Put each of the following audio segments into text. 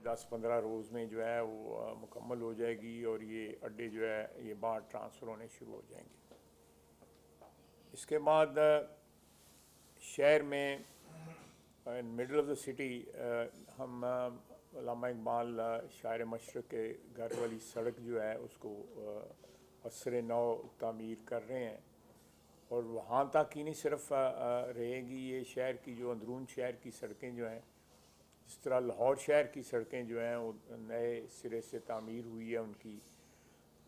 10-15 روز میں جو ہے وہ مکمل ہو جائے گی اور یہ اڈے جو ہے یہ باہر ٹرانسفر ہونے شروع ہو جائیں گے۔ اس کے بعد شہر میں مڈل آف دا سٹی ہم علامہ اقبال شاعر مشرق کے گھر والی سڑک جو ہے اس کو عصر نو تعمیر کر رہے ہیں، اور وہاں تک ہی نہیں صرف رہے گی یہ شہر کی جو اندرون شہر کی سڑکیں جو ہیں، جس طرح لاہور شہر کی سڑکیں جو ہیں وہ نئے سرے سے تعمیر ہوئی ہے ان کی،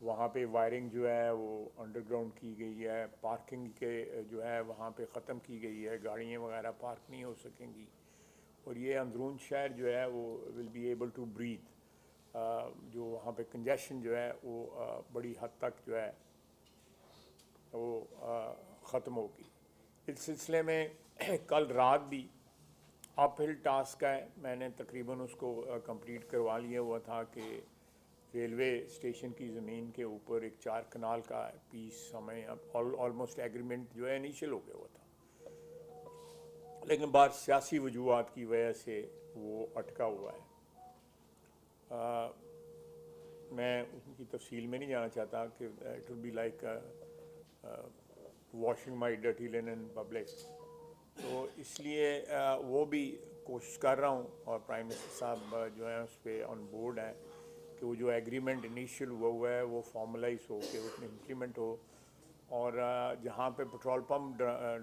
وہاں پہ وائرنگ جو ہے وہ انڈر گراؤنڈ کی گئی ہے، پارکنگ کے جو ہے وہاں پہ ختم کی گئی ہے، گاڑیاں وغیرہ پارک نہیں ہو سکیں گی، اور یہ اندرون شہر جو ہے وہ will be able to breathe, جو وہاں پہ کنجیشن جو ہے وہ بڑی حد تک جو ہے وہ ختم ہوگی۔ اس سلسلے میں کل رات بھی اپ ہل ٹاسک ہے، میں نے تقریباً اس کو کمپلیٹ کروا لیا ہوا تھا کہ ریلوے اسٹیشن کی زمین کے اوپر ایک 4 کنال کا پیس ہمیں آلموسٹ ایگریمنٹ جو ہے انیشیل ہو گیا ہوا تھا، لیکن بعض سیاسی وجوہات کی وجہ سے وہ اٹکا ہوا ہے۔ میں ان کی تفصیل میں نہیں جانا چاہتا کہ it will be like washing my dirty linen public, تو اس لیے وہ بھی کوشش کر رہا ہوں، اور پرائم منسٹر صاحب جو ہیں اس پہ آن بورڈ ہیں کہ وہ جو ایگریمنٹ انیشیل ہوا ہے وہ فارملائز ہو کے اس میں امپلیمنٹ ہو، اور جہاں پہ پٹرول پمپ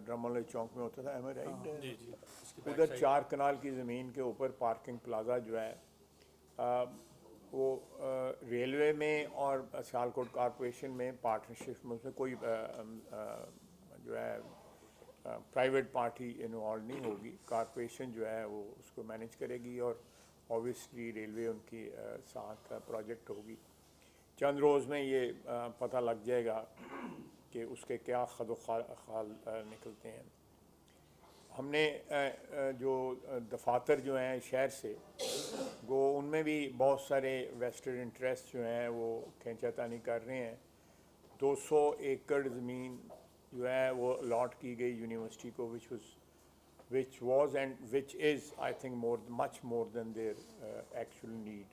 ڈرمل چوک میں ہوتا تھا ایم رائٹ، ادھر 4 کنال کی زمین کے اوپر پارکنگ پلازا جو ہے وہ ریلوے میں اور سیالکوٹ کارپوریشن میں پارٹنرشپ میں، اس میں کوئی جو ہے پرائیویٹ پارٹی انوالو نہیں ہوگی، کارپوریشن جو ہے وہ اس کو مینیج کرے گی، اور اوبویسلی ریلوے ان کی ساتھ پروجیکٹ ہوگی۔ چند روز میں یہ پتہ لگ جائے گا کہ اس کے کیا خد و خال نکلتے ہیں۔ ہم نے جو دفاتر جو ہیں شہر سے وہ ان میں بھی بہت سارے ویسٹڈ انٹرسٹ جو ہیں وہ کھینچا تانی کر رہے ہیں۔ 200 ایکڑ زمین جو ہے وہ الاٹ کی گئی یونیورسٹی کو، which was and which is I think much more than their actual need۔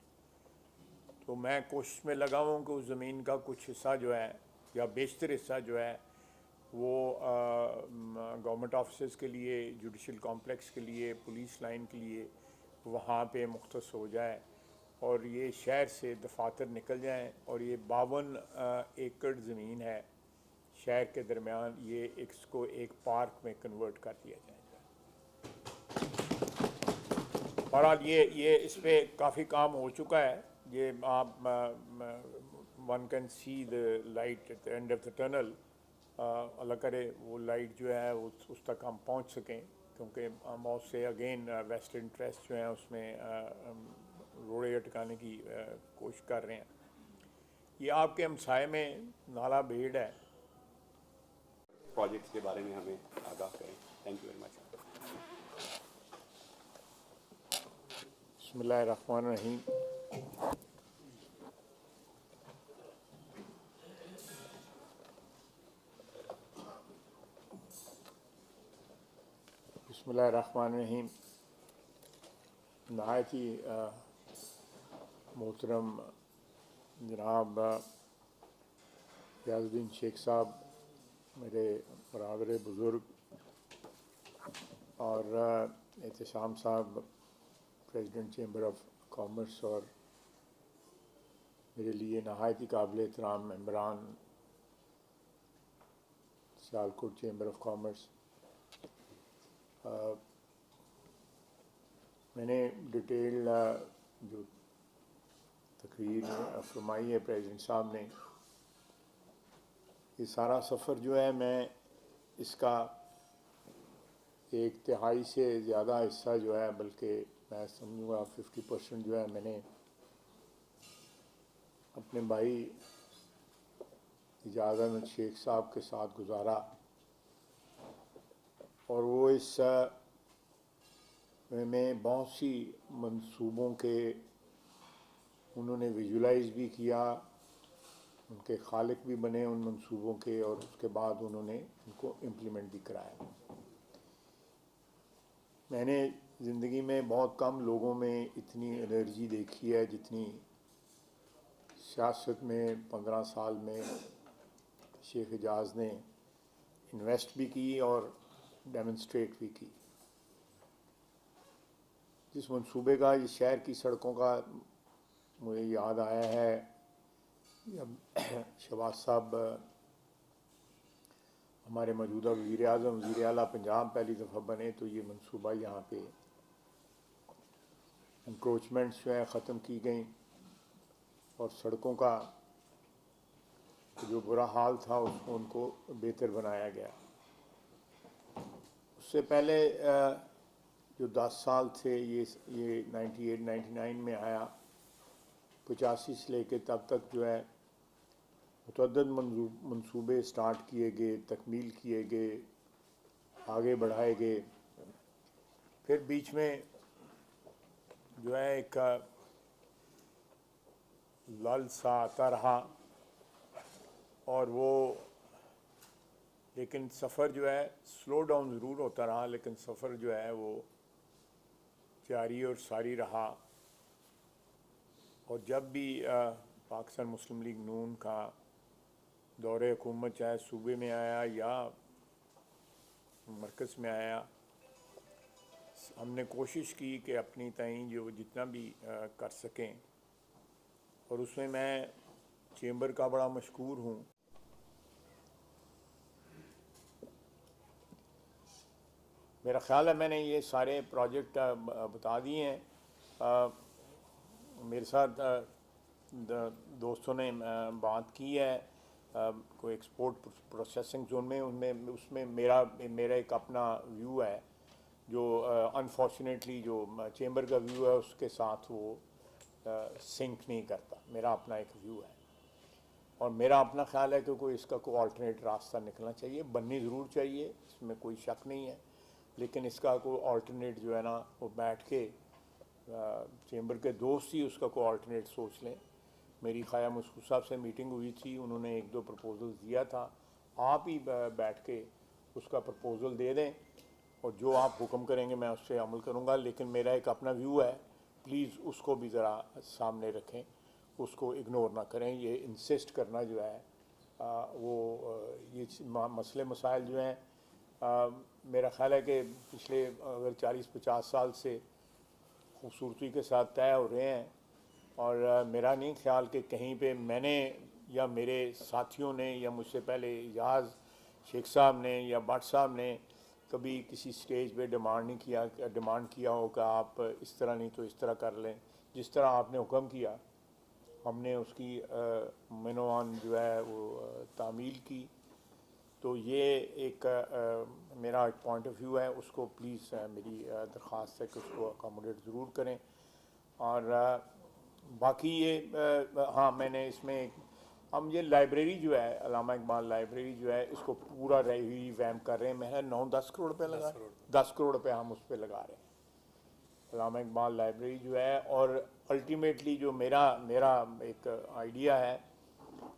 تو میں کوشش میں لگا ہوں کہ اس زمین کا کچھ حصہ جو ہے یا بیشتر حصہ جو ہے وہ گورنمنٹ آفیسز کے لیے، جوڈیشل کمپلیکس کے لیے، پولیس لائن کے لیے وہاں پہ مختص ہو جائے، اور یہ شہر سے دفاتر نکل جائیں، اور یہ 52 ایکڑ زمین ہے شہر کے درمیان، یہ اس کو ایک پارک میں کنورٹ کر دیا جائے گا۔ بہرحال یہ اس پہ کافی کام ہو چکا ہے، یہ آپ one can see the light at the end of the tunnel, اللہ کرے وہ لائٹ جو ہے اس تک ہم پہنچ سکیں، کیونکہ ہم بہت سے اگین ویسٹ انٹرسٹ جو ہیں اس میں روڑے اٹکانے کی کوشش کر رہے ہیں۔ یہ آپ کے ہمسائے میں نالا بھیڑ ہے، پروجیکٹس کے بارے میں ہمیں آگاہ کریں۔ Thank you very much. بسم اللہ الرحمن الرحیم۔ بسم اللہ الرحمن الرحیم۔ نہایت ہی محترم جناب ریاض الدین شیخ صاحب، میرے برادر بزرگ، اور احتشام صاحب پریزیڈنٹ چیمبر آف کامرس، اور میرے لیے نہایت ہی قابل احترام ممبران سیالکوٹ چیمبر آف کامرس، میں نے ڈیٹیل جو تقریر فرمائی ہے پریزیڈنٹ صاحب نے، یہ سارا سفر جو ہے میں اس کا 1/3 سے زیادہ حصہ جو ہے، بلکہ میں سمجھوں گا 50% جو ہے میں نے اپنے بھائی اعجاز احمد شیخ صاحب کے ساتھ گزارا، اور وہ اس میں بہت سی منصوبوں کے انہوں نے ویژولائز بھی کیا، ان کے خالق بھی بنے ان منصوبوں کے، اور اس کے بعد انہوں نے ان کو امپلیمنٹ بھی کرایا۔ میں نے زندگی میں بہت کم لوگوں میں اتنی انرجی دیکھی ہے جتنی سیاست میں 15 سال میں شیخ اعجاز نے انویسٹ بھی کی اور ڈیمنسٹریٹ بھی کی. جس منصوبے کا اس شہر کی سڑکوں کا مجھے یاد آیا ہے جب شہباز صاحب ہمارے موجودہ وزیر اعظم وزیر اعلیٰ پنجاب پہلی دفعہ بنے تو یہ منصوبہ یہاں پہ انکروچمنٹس جو ہیں ختم کی گئیں اور سڑکوں کا جو برا حال تھا اس کو ان کو بہتر بنایا گیا. اس سے پہلے جو 10 سال تھے یہ 98 99 میں آیا. 85 سے لے کے تب تک جو ہے متعدد منصوبے سٹارٹ کیے گئے, تکمیل کیے گئے, آگے بڑھائے گئے. پھر بیچ میں جو ہے ایک لل سا آتا رہا اور وہ لیکن سفر جو ہے سلو ڈاؤن ضرور ہوتا رہا لیکن سفر جو ہے وہ جاری اور ساری رہا. اور جب بھی پاکستان مسلم لیگ نون کا دور حکومت چاہے صوبے میں آیا یا مرکز میں آیا, ہم نے کوشش کی کہ اپنی تئیں جو جتنا بھی کر سکیں, اور اس میں چیمبر کا بڑا مشکور ہوں. میرا خیال ہے میں نے یہ سارے پروجیکٹ بتا دیے ہیں. میرے ساتھ دوستوں نے بات کی ہے کوئی ایکسپورٹ پروسیسنگ زون میں, اس میں میرا ایک اپنا ویو ہے جو انفارچونیٹلی جو چیمبر کا ویو ہے اس کے ساتھ وہ سنک نہیں کرتا. میرا اپنا ایک ویو ہے اور میرا اپنا خیال ہے کہ اس کا کوئی آلٹرنیٹ راستہ نکلنا چاہیے. بننی ضرور چاہیے, اس میں کوئی شک نہیں ہے, لیکن اس کا کوئی آلٹرنیٹ جو ہے نا وہ بیٹھ کے چیمبر کے دوست ہی اس کا کوئی آلٹرنیٹ سوچ لیں. میری خواجہ مسعود صاحب سے میٹنگ ہوئی تھی, انہوں نے 1-2 پرپوزل دیا تھا. آپ ہی بیٹھ کے اس کا پرپوزل دے دیں اور جو آپ حکم کریں گے میں اس سے عمل کروں گا. لیکن میرا ایک اپنا ویو ہے, پلیز اس کو بھی ذرا سامنے رکھیں, اس کو اگنور نہ کریں. یہ انسسٹ کرنا جو ہے وہ یہ مسئلے مسائل جو ہیں میرا خیال ہے کہ پچھلے اگر 40-50 سال سے خوبصورتی کے ساتھ طے ہو رہے ہیں, اور میرا نہیں خیال کہ کہیں پہ میں نے یا میرے ساتھیوں نے یا مجھ سے پہلے اعجاز شیخ صاحب نے یا بٹ صاحب نے کبھی کسی سٹیج پہ ڈیمانڈ کیا ہو کہ آپ اس طرح نہیں تو اس طرح کر لیں. جس طرح آپ نے حکم کیا ہم نے اس کی منوان جو ہے وہ تعمیل کی. تو یہ ایک میرا ایک پوائنٹ آف ویو ہے, اس کو پلیز میری درخواست ہے کہ اس کو اکاموڈیٹ ضرور کریں. اور باقی یہ ہاں میں نے اس میں ہم یہ لائبریری جو ہے علامہ اقبال لائبریری جو ہے اس کو پورا ری ویمپ کر رہے ہیں. میں 9-10 کروڑ روپے لگا 10 کروڑ روپے ہم اس پہ لگا رہے ہیں علامہ اقبال لائبریری جو ہے. اور الٹیمیٹلی جو میرا ایک آئیڈیا ہے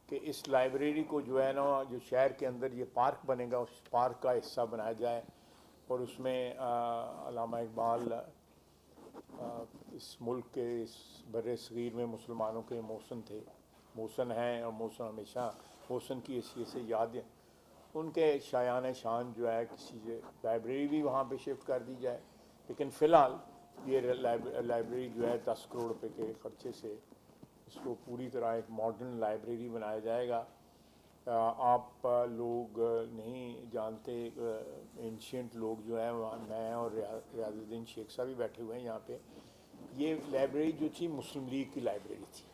کہ اس لائبریری کو جو ہے نا جو شہر کے اندر یہ پارک بنے گا اس پارک کا حصہ بنایا جائے, اور اس میں علامہ اقبال اس ملک کے اس بر صغیر میں مسلمانوں کے محسن تھے, محسن ہیں اور محسن ہمیشہ محسن کی حیثیت سے یاد ہیں. ان کے شایان شان جو ہے کسی لائبریری بھی وہاں پہ شفٹ کر دی جائے. لیکن فی الحال یہ لائبریری جو ہے 10 کروڑ روپے کے خرچے سے اس کو پوری طرح ایک ماڈرن لائبریری بنایا جائے گا. آپ لوگ نہیں جانتے, اینشینٹ لوگ جو ہیں میں اور ریاض الدین شیخ صاحب بھی بیٹھے ہوئے ہیں یہاں پہ. یہ لائبریری جو تھی مسلم لیگ کی لائبریری تھی,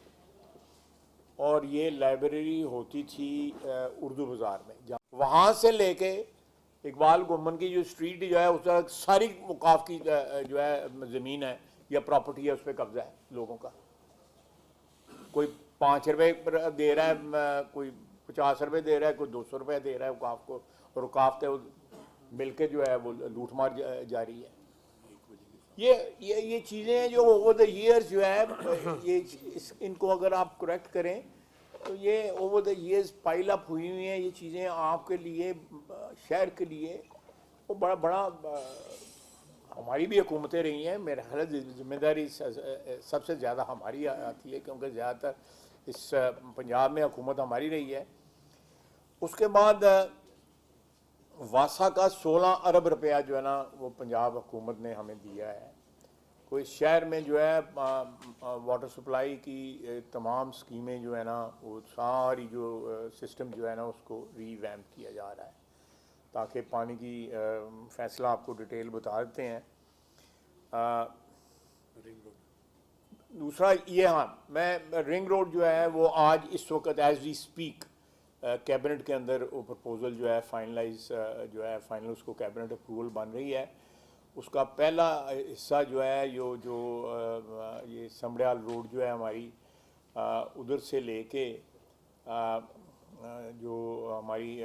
اور یہ لائبریری ہوتی تھی اردو بازار میں. وہاں سے لے کے اقبال گنبد کی جو اسٹریٹ جو ہے اس ساری وقاف کی جو ہے زمین ہے یا پراپرٹی ہے, اس پہ قبضہ ہے لوگوں کا. کوئی 5 روپے دے رہا ہے, کوئی 50 روپے دے رہا ہے, کوئی 200 روپے دے رہا ہے وقاف کو, اور وقاف سے مل کے جو ہے وہ لوٹ مار جاری ہے. یہ چیزیں ہیں جو اوور دا ایئرز جو ہے ان کو اگر آپ کریکٹ کریں تو یہ over the years pile up ہوئی ہوئی ہیں. یہ چیزیں آپ کے لیے شہر کے لیے وہ بڑا ہماری بھی حکومتیں رہی ہیں، میرا خیال ہے ذمہ داری سب سے زیادہ ہماری آتی ہے، کیونکہ زیادہ تر اس پنجاب میں حکومت ہماری رہی ہے۔ اس کے بعد واسا کا 16 ارب روپیہ جو ہے نا وہ پنجاب حکومت نے ہمیں دیا ہے۔ کوئی شہر میں جو ہے واٹر سپلائی کی تمام سکیمیں جو ہے نا وہ ساری جو سسٹم جو ہے نا اس کو ری ویمپ کیا جا رہا ہے، تاکہ پانی کی فیصلہ آپ کو ڈیٹیل بتا دیتے ہیں۔ دوسرا یہ، ہاں میں رنگ روڈ جو ہے وہ آج اس وقت ایز وی اسپیک کیبنٹ کے اندر وہ پرپوزل جو ہے فائنلائز جو ہے فائنل اس کو کیبنٹ اپروول بن رہی ہے۔ اس کا پہلا حصہ جو ہے جو یہ سمڑیال روڈ جو ہے ہماری ادھر سے لے کے جو ہماری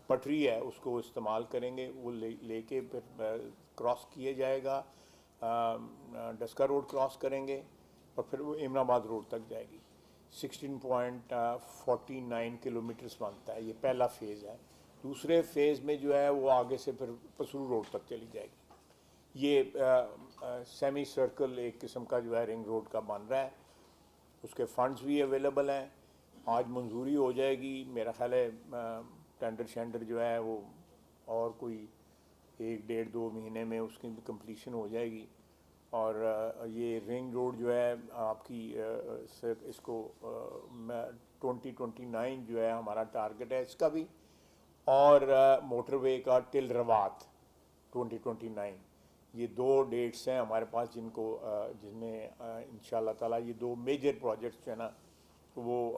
پٹری ہے اس کو استعمال کریں گے، وہ لے کے پھر کراس کیا جائے گا، ڈسکا روڈ کراس کریں گے اور پھر وہ امن آباد روڈ تک جائے گی۔ 16.49 کلومیٹرز بنتا ہے، یہ پہلا فیز ہے۔ دوسرے فیز میں جو ہے وہ آگے سے پھر پسرو روڈ تک چلی جائے گی۔ یہ سیمی سرکل ایک قسم کا جو ہے رنگ روڈ کا بن رہا ہے، اس کے فنڈز بھی اویلیبل ہیں، آج منظوری ہو جائے گی۔ میرا خیال ہے ٹینڈر شینڈر جو ہے وہ اور کوئی 1-1.5-2 مہینے میں اس کی کمپلیشن ہو جائے گی، اور یہ رنگ روڈ جو ہے آپ کی اس کو 2029 جو ہے ہمارا ٹارگٹ ہے اس کا بھی، اور موٹر وے کا ٹل روات 2029۔ یہ 2 ڈیٹس ہیں ہمارے پاس جن میں انشاءاللہ تعالیٰ یہ 2 میجر پروجیکٹس جو ہے نا وہ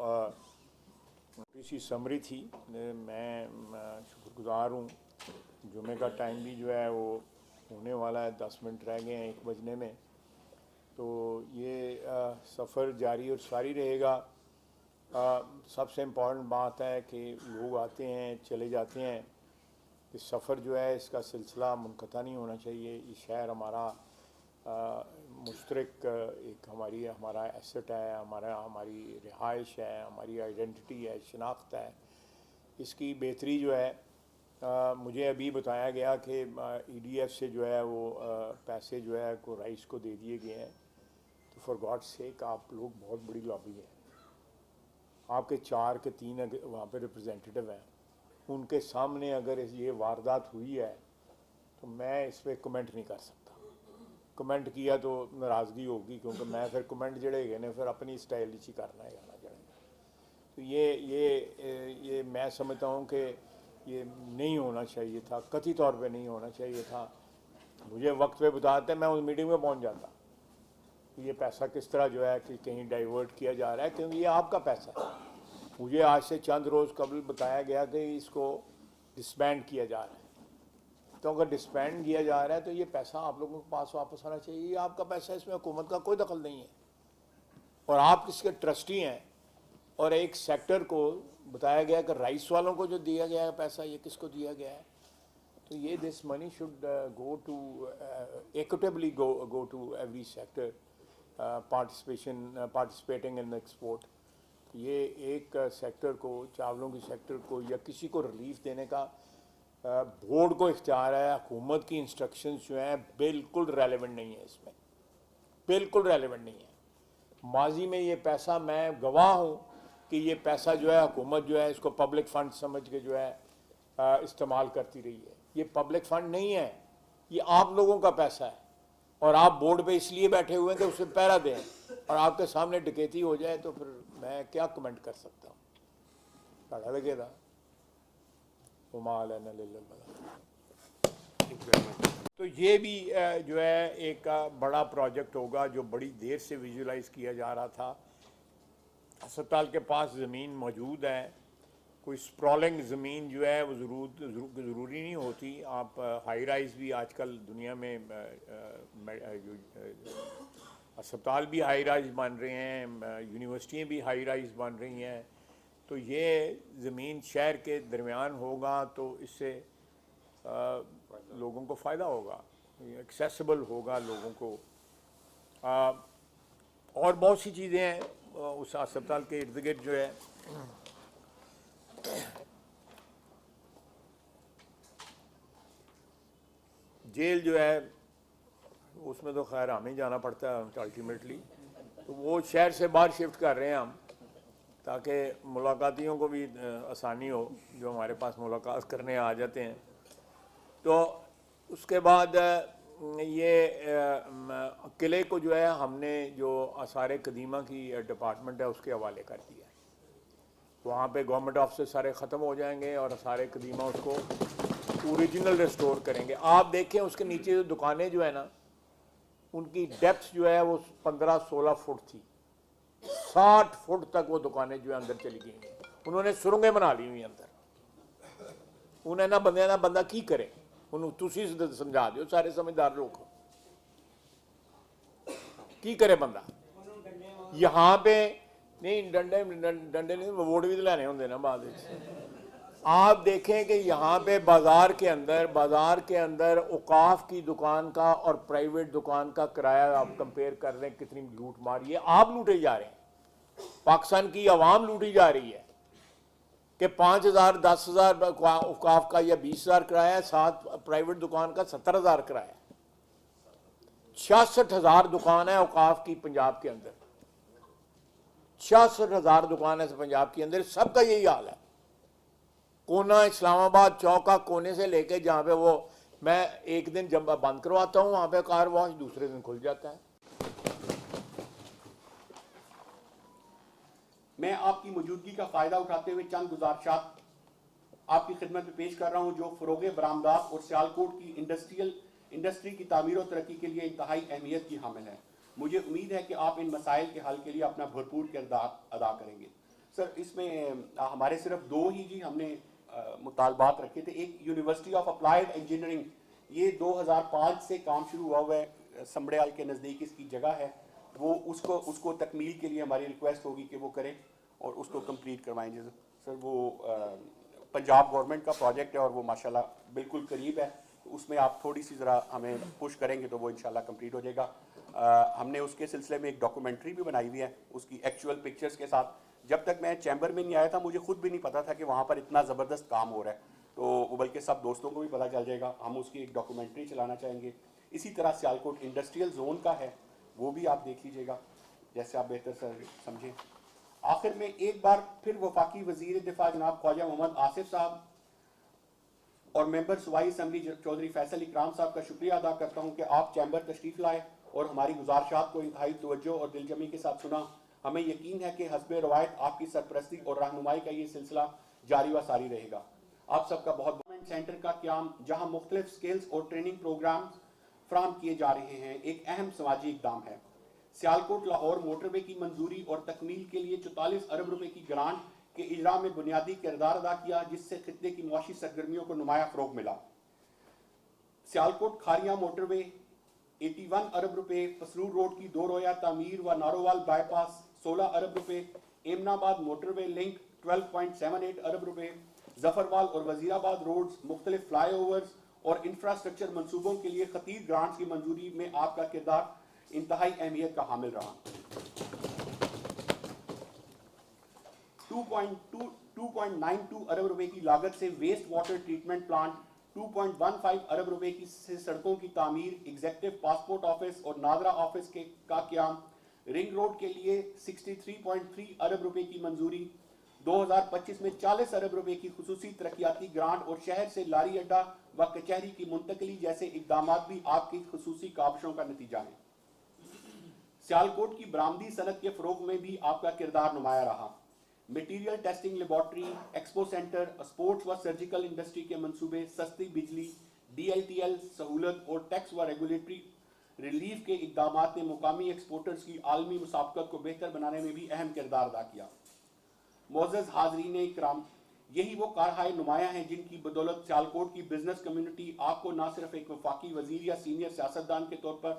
اسی سمری تھی۔ میں شکر گزار ہوں، جمعے کا ٹائم بھی جو ہے وہ ہونے والا ہے، 10 منٹ رہ گئے ہیں 1 بجنے میں، تو یہ سفر جاری اور ساری رہے گا۔ سب سے امپورٹنٹ بات ہے کہ لوگ آتے ہیں چلے جاتے ہیں، کہ سفر جو ہے اس کا سلسلہ منقطع نہیں ہونا چاہیے۔ یہ شہر ہمارا مشترک ایک ہمارا ایسٹ ہے، ہماری رہائش ہے، ہماری آئیڈینٹی ہے، شناخت ہے۔ اس کی بہتری جو ہے مجھے ابھی بتایا گیا کہ ای ڈی ایف سے جو ہے وہ پیسے جو ہے کو رئیس کو دے دیے گئے ہیں، تو فار گاڈ سیک آپ لوگ بہت بڑی لابی ہے، آپ کے 4 کے 3 وہاں پہ ریپرزینٹیو ہیں، ان کے سامنے اگر یہ واردات ہوئی ہے تو میں اس پہ کمنٹ نہیں کر سکتا۔ کمنٹ کیا تو ناراضگی ہوگی، کیونکہ میں پھر کمنٹ جڑے گئے نے پھر اپنی سٹائل ہی کرنا ہے گانا جڑے گا۔ تو یہ میں سمجھتا ہوں کہ یہ نہیں ہونا چاہیے تھا، قطعی طور پہ نہیں ہونا چاہیے تھا۔ مجھے وقت پہ بتاتے میں اس میٹنگ میں پہنچ جاتا یہ پیسہ کس طرح جو ہے کہ کہیں ڈائیورٹ کیا جا رہا ہے، کیونکہ یہ آپ کا پیسہ ہے۔ مجھے آج سے چند روز قبل بتایا گیا کہ اس کو ڈسبینڈ کیا جا رہا ہے، تو اگر ڈسبینڈ کیا جا رہا ہے تو یہ پیسہ آپ لوگوں کے پاس واپس آنا چاہیے۔ یہ آپ کا پیسہ ہے، اس میں حکومت کا کوئی دخل نہیں ہے، اور آپ اس کے ٹرسٹی ہیں۔ اور ایک سیکٹر کو بتایا گیا کہ رائس والوں کو جو دیا گیا ہے پیسہ، یہ کس کو دیا گیا ہے، تو یہ this money should go to equitably go to every sector participating in export. یہ ایک سیکٹر کو، چاولوں کی سیکٹر کو یا کسی کو ریلیف دینے کا بورڈ کو اختیار ہے۔ حکومت کی انسٹرکشنز جو ہیں بالکل ریلیونٹ نہیں ہے، اس میں بالکل ریلیونٹ نہیں ہے۔ ماضی میں یہ پیسہ، میں گواہ ہوں کہ یہ پیسہ جو ہے حکومت جو ہے اس کو پبلک فنڈ سمجھ کے جو ہے استعمال کرتی رہی ہے۔ یہ پبلک فنڈ نہیں ہے، یہ آپ لوگوں کا پیسہ ہے، اور آپ بورڈ پہ اس لیے بیٹھے ہوئے ہیں کہ اسے پہرا دیں، اور آپ کے سامنے ڈکیتی ہو جائے تو پھر میں کیا کمنٹ کر سکتا ہوں؟ پڑھا لگے گا تو یہ بھی جو ہے ایک بڑا پروجیکٹ ہوگا جو بڑی دیر سے ویژولائز کیا جا رہا تھا۔ ہسپتال کے پاس زمین موجود ہے، کوئی اسپرالنگ زمین جو ہے وہ ضروری نہیں ہوتی۔ آپ ہائی رائز بھی آج کل دنیا میں ہسپتال بھی ہائی رائز بن رہے ہیں، یونیورسٹیاں بھی ہائی رائز بن رہی ہیں، تو یہ زمین شہر کے درمیان ہوگا تو اس سے لوگوں کو فائدہ ہوگا، ایکسیسیبل ہوگا لوگوں کو۔ اور بہت سی چیزیں ہیں اس ہسپتال کے ارد گرد جو ہے۔ جیل جو ہے اس میں تو خیر ہمیں جانا پڑتا ہے الٹیمیٹلی. تو وہ شہر سے باہر شفٹ کر رہے ہیں ہم, تاکہ ملاقاتیوں کو بھی آسانی ہو جو ہمارے پاس ملاقات کرنے آ جاتے ہیں. تو اس کے بعد یہ قلعے کو جو ہے ہم نے جو آثار قدیمہ کی ڈپارٹمنٹ ہے اس کے حوالے کر دیا ہے. وہاں پہ گورنمنٹ آفسز سارے ختم ہو جائیں گے اور آثار قدیمہ اس کو اوریجنل ریسٹور کریں گے. آپ دیکھیں اس کے نیچے جو دکانیں جو ہے نا, ان کی ڈیپتھ جو ہے وہ 15-16 فٹ تھی. 60 فٹ تک وہ دکانیں جو ہے اندر چلی گئی ہیں. انہوں نے سرنگیں بنا لی ہوئی اندر. انہیں نہ بندہ کی کرے, انہوں تسی سمجھا دیو سارے سمجھدار لوگ کی کرے بندہ. یہاں پہ نہیں ڈنڈے نہیں, ووٹ بھی تو لینے ہوندے نا بعد. آپ دیکھیں کہ یہاں پہ بازار کے اندر اوقاف کی دکان کا اور پرائیویٹ دکان کا کرایہ آپ کمپیئر کر رہے ہیں, کتنی لوٹ ماری ہے. آپ لوٹے جا رہے ہیں, پاکستان کی عوام لوٹی جا رہی ہے کہ 5,000 10,000 اوقاف کا یا 20,000 کرایہ, ساتھ پرائیویٹ دکان کا 70,000 کرایہ. 66,000 دکان ہے اوقاف کی پنجاب کے اندر, 66,000 دکان ہے پنجاب کے اندر. سب کا یہی حال ہے. کونا اسلام آباد چوک کا کونے سے لے کے جہاں پہ وہ میں ایک دن جب بند کرواتا ہوں وہاں پہ کار واش دوسرے دن کھل جاتا ہے. میں آپ کی موجودگی کا فائدہ اٹھاتے ہوئے چند گزارشات آپ کی خدمت میں پیش کر رہا ہوں جو فروغ برآمدات اور سیالکوٹ کی انڈسٹری کی تعمیر و ترقی کے لیے انتہائی اہمیت کی حامل ہے. مجھے امید ہے کہ آپ ان مسائل کے حل کے لیے اپنا بھرپور کردار ادا کریں گے. سر, اس میں ہمارے صرف 2 ہی ہم نے مطالبات رکھے تھے. ایک یونیورسٹی آف اپلائیڈ انجینئرنگ, یہ 2005 سے کام شروع ہوا ہوا ہے, سمبڑیال کے نزدیک اس کی جگہ ہے. وہ اس کو تکمیل کے لیے ہماری ریکویسٹ ہوگی کہ وہ کریں اور اس کو کمپلیٹ کروائیں گے. سر, وہ پنجاب گورنمنٹ کا پروجیکٹ ہے اور وہ ماشاءاللہ بالکل قریب ہے. اس میں آپ تھوڑی سی ذرا ہمیں پش کریں گے تو وہ انشاءاللہ کمپلیٹ ہو جائے گا. ہم نے اس کے سلسلے میں ایک ڈاکومنٹری بھی بنائی ہوئی ہے اس کی ایکچوئل پکچرز کے ساتھ. جب تک میں چیمبر میں نہیں آیا تھا مجھے خود بھی نہیں پتا تھا کہ وہاں پر اتنا زبردست کام ہو رہا ہے. تو وہ بلکہ سب دوستوں کو بھی پتہ چل جائے گا. ہم اس کی ایک ڈاکومنٹری چلانا چاہیں گے. اسی طرح سیالکوٹ انڈسٹریل زون کا ہے, وہ بھی آپ دیکھ لیجیے گا جیسے آپ بہتر سمجھیں. آخر میں ایک بار پھر وفاقی وزیر دفاع جناب خواجہ محمد آصف صاحب اور ممبر صوبائی اسمبلی چودھری فیصل اکرام صاحب کا شکریہ ادا کرتا ہوں کہ آپ چیمبر تشریف لائے اور ہماری گزارشات کو انتہائی توجہ اور دلجمی کے ساتھ سنا. ہمیں یقین ہے کہ حسب روایت آپ کی سرپرستی اور رہنمائی کا یہ سلسلہ جاری و ساری رہے گا. آپ سب کا بہت بہت سینٹر کا قیام جہاں مختلف سکلز اور ٹریننگ پروگرام فراہم کیے جا رہے ہیں ایک اہم سماجی اقدام ہے. سیالکوٹ لاہور موٹر وے کی منظوری اور تکمیل کے لیے 44 ارب روپے کی گرانٹ کے اجرا میں بنیادی کردار ادا کیا جس سے خطے کی معاشی سرگرمیوں کو نمایاں فروغ ملا. سیالکوٹ کھاریاں موٹر وے 81 ارب روپے, پسرور روڈ کی 2 رویہ تعمیر و نارووال بائی پاس 16 ارب روپے, ایمن آباد موٹر وے لنک 12.78 ارب روپے, ظفروال اور وزیر آباد روڈز مختلف فلائی اوورز اور انفراسٹرکچر منصوبوں کے لیے خطیر گرانٹس کی منظوری میں آپ کا کردار انتہائی اہمیت کا حامل رہا. 2.92 ارب روپے کی لاگت سے ویسٹ واٹر ٹریٹمنٹ پلانٹ, 2.15 ارب روپے کی سے سڑکوں کی تعمیر, ایگزیکٹو پاسپورٹ آفس اور ناظرہ آفس کا قیام, رنگ روڈ کے لیے 63.3 ارب روپے کی منظوری, 2025 میں 40 ارب روپے کی خصوصی ترقیاتی گرانٹ اور شہر سے لاری اڈا و کچہری کی منتقلی جیسے اقدامات بھی آپ کی خصوصی کاوشوں کا نتیجہ ہیں. سیالکوٹ کی برآمدی صنعت کے فروغ میں بھی آپ کا کردار نمایاں رہا. Material testing laboratory, expo centre, sports و سرجیکل انڈسٹری کے منصوبے, سستی بجلی, DLTL سہولت اور ٹیکس و ریگولیٹری ریلیف کے اقدامات نے مقامی ایکسپورٹرز کی عالمی مسابقت کو بہتر بنانے میں بھی اہم کردار ادا کیا. معزز حاضرین اکرام, یہی وہ کارہائے نمایاں ہیں جن کی بدولت سیالکوٹ کی بزنس کمیونٹی آپ کو نہ صرف ایک وفاقی وزیر یا سینئر سیاستدان کے طور پر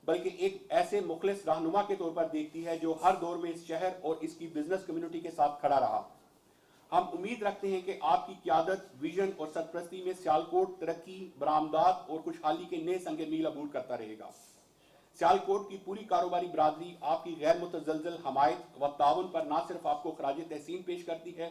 بلکہ ایک ایسے مخلص رہنما کے طور پر دیکھتی ہے جو ہر دور میں اس شہر اور اس کی بزنس کمیونٹی کے ساتھ کھڑا رہا. ہم امید رکھتے ہیں کہ آپ کی قیادت, ویژن اور سرپرستی میں سیالکوٹ ترقی, برآمدات اور خوشحالی کے نئے سنگ میل عبور کرتا رہے گا. سیالکوٹ کی پوری کاروباری برادری آپ کی غیر متزلزل حمایت و تعاون پر نہ صرف آپ کو خراج تحسین پیش کرتی ہے